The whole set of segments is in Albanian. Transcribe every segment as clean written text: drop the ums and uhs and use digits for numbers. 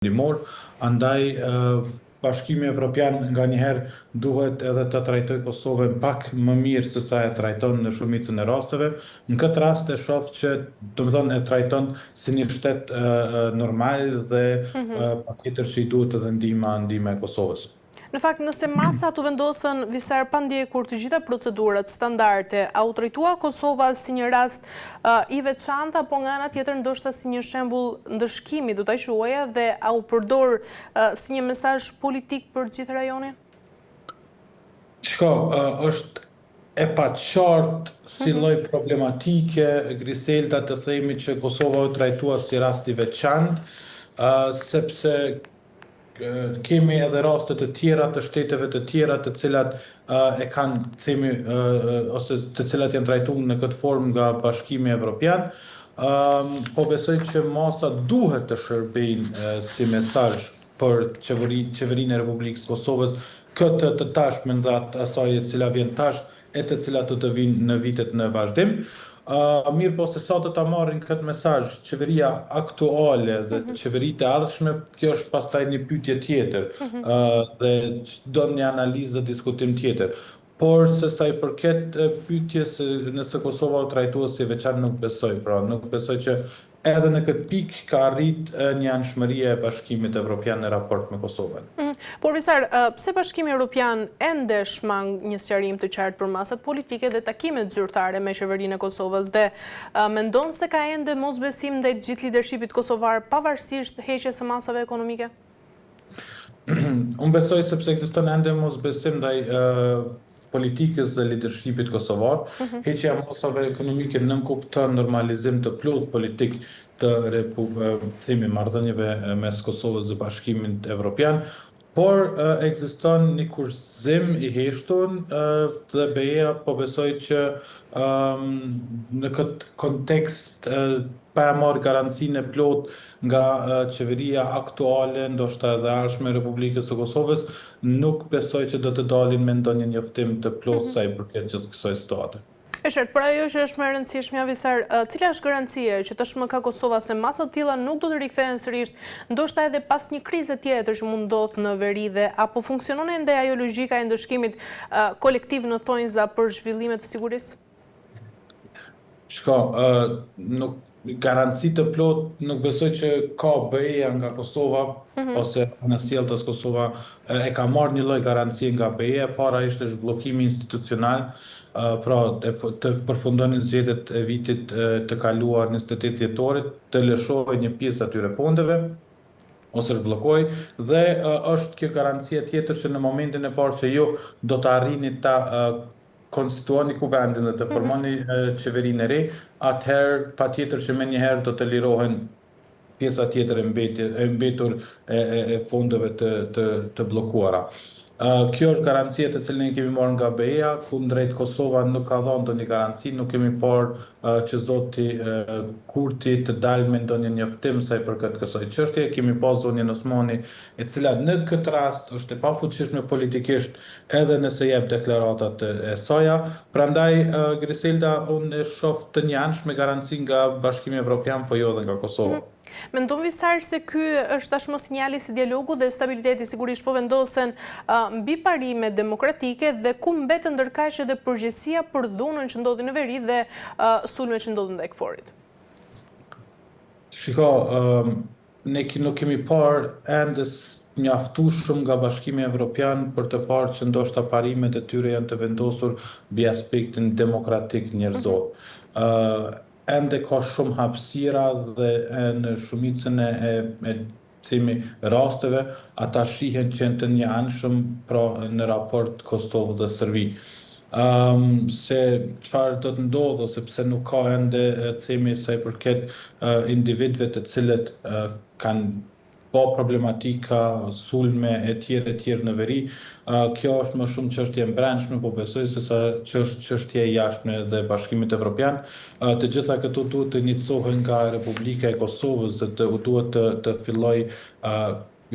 ndihmor, andaj Bashkimi Evropian nga njëherë duhet edhe të trajtoj Kosovën pak më mirë se sa e trajton në shumicën e rasteve. Në këtë rast e shoh që domethënë e trajton si një shtet normal dhe patjetër që i duhet edhe ndihma e Kosovës. Në fakt, nëse masat u vendosën visar pa ndjekur të gjitha procedurat standarde, a u trajtua Kosova si një rast i veçantë apo nga ana tjetër ndoshta si një shembull ndëshkimi do ta quaja dhe a u përdor si një mesazh politik për gjithë rajonin? Është e paqartë si lloj problematike Griselda të themi që Kosova u trajtua si rast i veçantë, sepse kemi edhe raste të tjera të shteteve të tjera të cilat e kanë themi ose të cilat janë trajtuar në këtë formë nga Bashkimi Evropian. Po besoj që masa duhet të shërbejnë si mesazh për qeverinë e Republikës Kosovës këtë të tashmen dhe asaj e cila vjen tash e të cilat do të vinë në vitet në vazhdim. Mirë po se sa të ta marrin këtë mesazh qeveria aktuale dhe qeveritë e ardhshme, kjo është pastaj një pyetje tjetër dhe don një analizë dhe diskutim tjetër. Por se sa i përket pyetjes nëse Kosova u trajtua si veçantë nuk besoj, nuk besoj që edhe në këtë pikë ka arrit një anshmëri e Bashkimit Evropian në raport me Kosovën. Por visar, pse Bashkimi Evropian ende shmang një sqarim të qartë për masat politike dhe takimet zyrtare me qeverinë e Kosovës dhe mendon se ka ende mosbesim ndaj gjithë lidershipit kosovar pavarësisht heqjes së masave ekonomike? Unë besoj sepse ekziston ende mosbesim ndaj politikës dhe lidershipit kosovar, heqja e masave ekonomike nënkupton normalizim të plot politik të marrëdhënieve mes Kosovës dhe Bashkimit Evropian, por ekziston një kurthëzim i heshtur dhe BE-ja po besoj që në këtë kontekst pa e marrë garancinë e plot nga qeveria aktuale, ndoshta edhe ardhshme e Republikës së Kosovës, nuk besoj që do të dalin me ndonjë njoftim të plot sa i përket gjithë kësaj situate. E qartë, por ajo që është më e rëndësishme, Visar, cila është garancia që tashmë ka Kosova se masat tilla nuk do të rikthehen sërish, ndoshta edhe pas një krize tjetër që mund ndodh në veri dhe apo funksionon ende ajo logjika e ndëshkimit kolektiv në thonjza për zhvillime të sigurisë? Nuk garanci të plot nuk besoj që ka BE-ja nga Kosova ose në sjelljes Kosova e ka marrë një lloj garancie nga BE-ja, para ishte zhbllokimi institucional, pra të përfundonin zgjedhjet e vitit të kaluar 28 dhjetorit, të lëshojë një pjesë atyre fondeve ose zhbllokoj dhe është kjo garancia tjetër që në momentin e parë që ju do të arrini ta konstituoni kuvendin dhe të formoni qeverinë e re, atëherë patjetër që menjëherë do të lirohen pjesa tjetër e mbetur e fondeve të bllokuara. Kjo është garancia të cilën kemi marrë nga BE-ja, kundrejt Kosova nuk ka dhënë ndonjë garanci, nuk kemi parë që zoti Kurti të dalë me ndonjë njoftim sa i përket kësaj çështje. Kemi pas zonjën Osmani, e cila në këtë rast është e pafuqishme politikisht, edhe nëse jep deklaratat e soja. Prandaj Griselda unë e shoh të njanshme garanci nga Bashkimi Evropian, po jo edhe nga Kosova. Mendon Visar se ky është tashmë sinjali se dialogu dhe stabiliteti sigurisht po vendosen mbi parime demokratike dhe ku mbeten ndërkaq edhe përgjegjësia për dhunën që ndodhi në veri dhe sulmet që ndodhin ndaj Kforit? Ne nuk kemi parë ende mjaftueshëm nga Bashkimi Evropian për të parë që ndoshta parimet e tyre janë të vendosur mbi aspektin demokratik njerëzor. Ende ka shumë hapësira dhe në shumicën e rasteve ata shihen që janë të njëanshëm në raport Kosovë dhe Serbi. Se çfarë do të ndodhë ose pse nuk ka ende sa i përket individëve të cilët kanë problematika, sulme e tjerë në veri. Kjo është më shumë çështje brendshme, po besoj se sa çështje jashtme dhe Bashkimit Evropian. Të gjitha këto duhet të njësohen nga Republika e Kosovës dhe duhet të filloj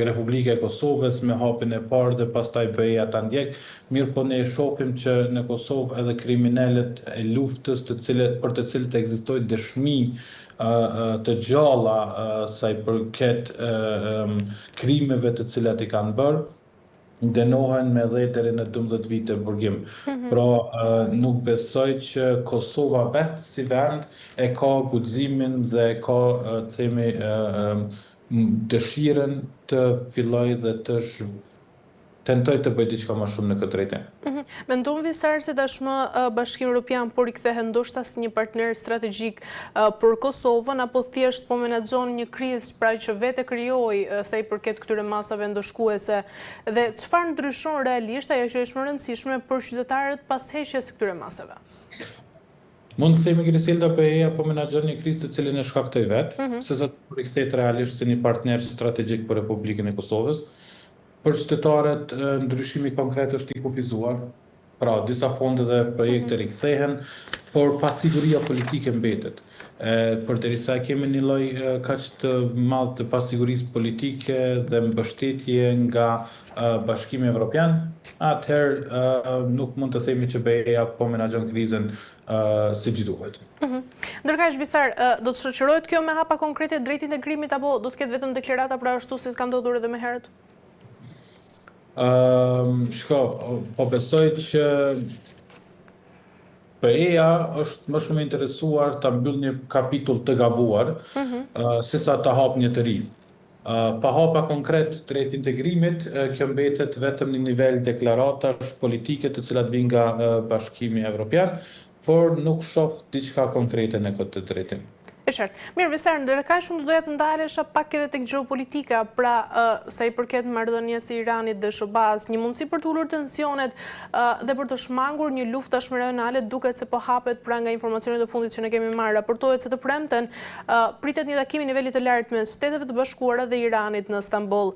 Republika e Kosovës me hapin e parë dhe pastaj BE-ja ta ndjek. Mirë po ne e shohim që në Kosovë edhe kriminalet e luftës për të cilët ekzistojnë dëshmi të gjalla sa i përket krimeve të cilat i kanë bërë, dënohen me 10 deri në 12 vite burgim. Pra, nuk besoj që Kosova vetë si vend e ka guximin dhe ka themi dëshirën të filloj dhe të tentoj të bëj diçka më shumë në këtë drejtim. Mendon Visar se tashmë Bashkimi Evropian po rikthehet ndoshta si një partner strategjik për Kosovën, apo thjesht po menaxhon një krizë pra që vetë krijoi sa i përket këtyre masave ndëshkuese, dhe çfarë ndryshon realisht ajo që është më rëndësishme për qytetarët pas heqjes së këtyre masave? Mund të themi Griselda BE po menaxhon një krizë të cilën e shkaktoi vetë, sesa të rikthehet realisht si një partner strategjik për Republikën e Kosovës. Për qytetarët, ndryshimi konkret është i kufizuar, pra disa fonde dhe projekte rikthehen, por pasiguria politike mbetet. Përderisa kemi një lloj kaq të madh të pasigurisë politike dhe mbështetje nga Bashkimi Evropian, atëherë nuk mund të themi që BE-ja po menaxhon krizën siç duhet. Ndërkaq Visar, do të shoqërohet kjo me hapa konkrete drejt integrimit, apo do të ketë vetëm deklarata pra ashtu si ka ndodhur edhe më herët? Po besoj që BE-ja është më shumë interesuar ta mbyll një kapitull të gabuar, sesa ta hap një të ri. Pa hapa konkret drejt integrimit, kjo mbetet vetëm një nivel deklaratash politike të cilat vijnë nga Bashkimi Evropian, por nuk shoh diçka konkrete në këtë drejtim. E qartë. Mirë, Visar, ndërkaq unë doja të ndalesha pak edhe tek gjeopolitika, pra sa i përket marrëdhënies së Iranit dhe SHBA-s, një mundësi për të ulur tensionet dhe për të shmangur një luftë tashmë rajonale, duket se po hapet pra nga informacionet e fundit që ne kemi marrë. Raportohet se të premten pritet një takim i nivelit të lartë mes Shteteve të Bashkuara dhe Iranit në Stamboll.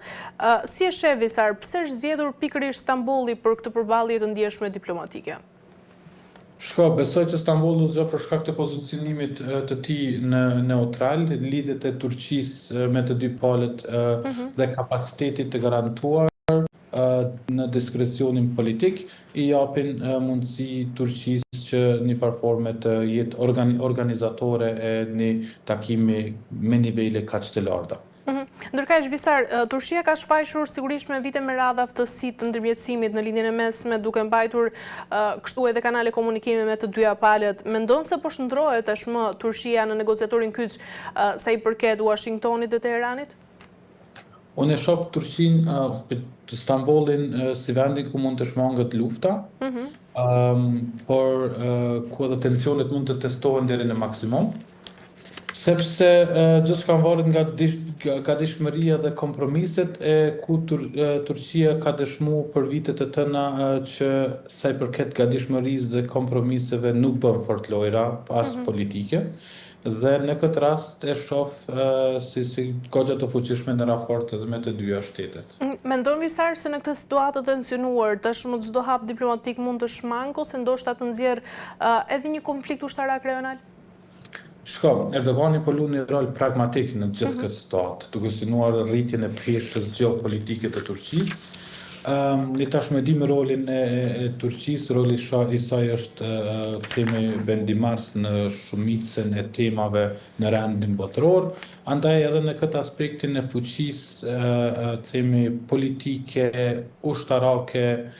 Si e sheh Visar, pse është zgjedhur pikërisht Stambolli për këtë përballje të ndjeshme diplomatike? Besoj që Stambolli u zgjo për shkak të pozicionimit të tij në neutral, lidhjet e Turqisë me të dy palët dhe kapacitetit të garantuar në diskrecionin politik i japin mundësi Turqisë që një farforme të jetë organizatore e një takimi me nivele kaq të larta. Ndërkaq Visar, Turqia ka shfaqur sigurisht me vite me radhë aftësi të ndërmjetësimit në linjën e mesme, duke mbajtur kështu edhe kanale komunikimi me të dyja palët. Mendon se po shndrohet tashmë Turqia në negociatorin kyç sa i përket Washingtonit dhe Teheranit? Unë e shoh Turqinë, Stambollin si vendin ku mund të shmanget lufta, por ku edhe tensionet mund të testohen deri në maksimum, sepse gjithçka varet nga dëshmëria dhe kompromiset ku Turqia ka dëshmuar për vitet e tëna që sa i përket gatishmërisë dhe kompromiseve nuk bën fort lojra as politike, dhe në këtë rast e shoh si goxha të fuqishme në raport edhe me të dyja shtetet. Mendon Visar se në këtë situatë të tensionuar tashmë çdo hap diplomatik mund të shmangë ose ndoshta të nxjerrë edhe një konflikt ushtarak rajonal? Erdogani po luan një rol pragmatik në gjithë këtë situatë, duke synuar rritjen e peshës gjeopolitike të Turqisë. Ne tashmë e dimë rolin e Turqisë, roli i saj është themi vendimars në shumicën e temave në rendin botëror, andaj edhe në këtë aspektin e fuqisë themi politike, ushtarake